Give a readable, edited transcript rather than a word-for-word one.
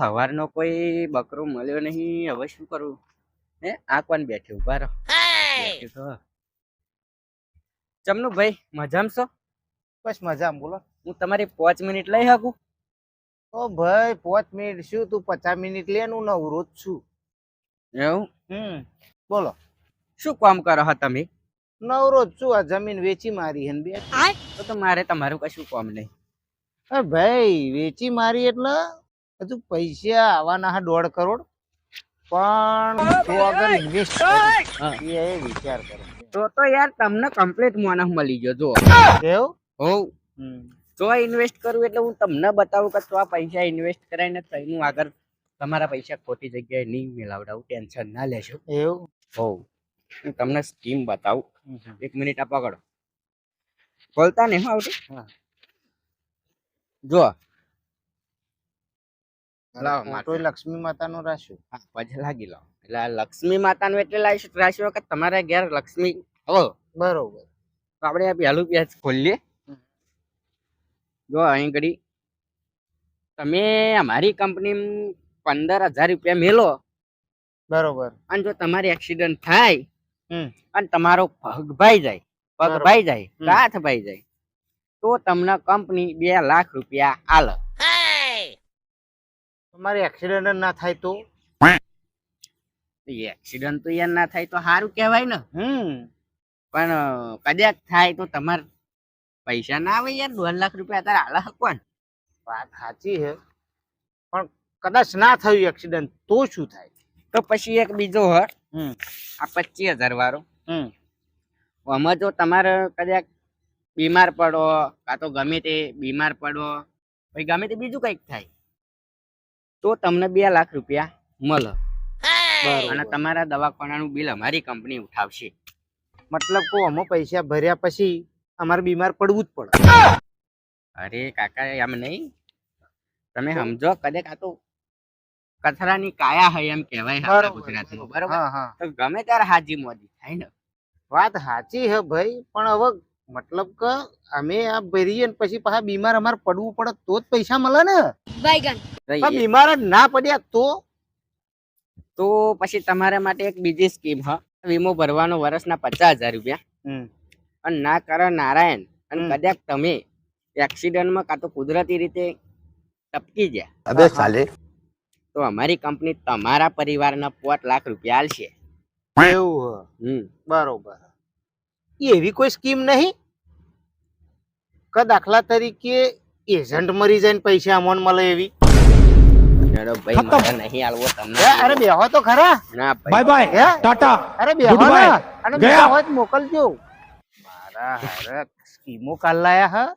હવારનો કોઈ બકરો મળ્યો નહીં. હવે શું કરું? હે આ કોણ બેઠ્યું? ઉભા રહો. બેઠ્યું તો ચમનું ભાઈ મજામાં છો? બસ મજામાં બોલો. હું તમારી 5 મિનિટ લઈ શકું? ઓ ભાઈ 5 મિનિટ શું, તું 50 મિનિટ લે, હું નવરો જ છું. એવું? બોલો. શું કામ કરો છો તમે? નવરો જ છું, આ જમીન વેચી મારી હે ને બે. તો મારે તમારું કશું કામ નહીં. ભાઈ વેચી મારી એટલે હજુ પૈસા આવવાના હા 1.5 કરોડ, પણ તો અગર ઇન્વેસ્ટ એ વિચાર કરો તો યાર તમને કમ્પ્લીટ મોનસ મળી ગયો. જો એવું હોવ જો ઇન્વેસ્ટ કરું એટલે હું તમને બતાવું કે તો આ પૈસા ઇન્વેસ્ટ કરાઈને હું આગળ તમારા પૈસા ખોટી જગ્યાએ નહીં મેળવડાવું. ટેન્શન ના લેશો. એવું હોવ હું તમને સ્કીમ બતાવું. 1 મિનિટ આ પકડો. બોલતા નહીં આવતું. જો લક્ષ્મી માતા નું રાખ્યું. પછી લાગી લો. એટલે આ લક્ષ્મી માતાનું એટલે રાખ્યું કે તમારા ઘેર લક્ષ્મી હો. બરોબર. તો આપણે આ પહેલું પેજ ખોલીએ. જો અહીં ઘડી તમે અમારી કંપની 15,000 રૂપિયા મેલો. બરોબર. અને જો તમારી એક્સિડન્ટ થાય અને તમારો પગ ભાઈ જાય હાથ ભાઈ જાય તો તમને કંપની 2 લાખ રૂપિયા આલે. તમારી એક્સિડન્ટ ના થાય તો? એક્સિડન્ટ તો યાર ના થાય તો સારું કહેવાય ને. પણ કદાચ થાય તો તમારે પૈસા ના આવે યાર. 2 લાખ રૂપિયા અત્યારે આલે કોણ? વાત સાચી છે, પણ કદાચ ના થયું એક્સિડન્ટ તો શું થાય? તો પછી એક બીજો હ આ 25,000 વાળો. આમાં જો તમારે કદાચ બીમાર પડો કાં તો ગમે તે બીમાર પડો પછી ગમે તે બીજું કંઈક થાય તો તમને 2 લાખ રૂપિયા મળે. અને તમારા દવાખાનાનું બિલ અમારી કંપની ઉઠાવશે. મતલબ કો અમે પૈસા ભર્યા પછી અમારે બીમાર પડવું જ પડે? અરે કાકા એમ નહીં, તમે સમજો. કદાચ આ તો કચરાની કાયા હોય એમ કહેવાય ગુજરાતીમાં. બરોબર? તો ગમે ત્યારે હાજી મોદી થાય ને. વાત સાચી હે ભાઈ, પણ હવે મતલબ કે અમે આ ભરીએ પછી પાછા બીમાર અમારે પડવું પડે તો જ પૈસા મળે ને. બીમાર જ ના પડ્યા તો પછી તમારા માટે એક બીજી સ્કીમ હ. વીમો ભરવાનો વર્ષના 50,000 રૂપિયા. અને ના કરે નારાયણ અને કદાચ તમે એક્સિડન્ટમાં કાં તો કુદરતી રીતે ટપકી ગયા તો અમારી કંપની તમારા પરિવારના 5 લાખ રૂપિયા આલશે. એવું? બરોબર. એવી કોઈ સ્કીમ નહીં કે દાખલા તરીકે એજન્ટ મરી જાય ને પૈસા અમોન મળે એવી? ભાઈ મારે નહીં આલવો તમને. અરે બેહો તો ખરા. ના બાય બાય ટાટા. અરે બેહો ને, અને મોકલજો. મારા હારે સ્કીમો કાલ લાયા હા.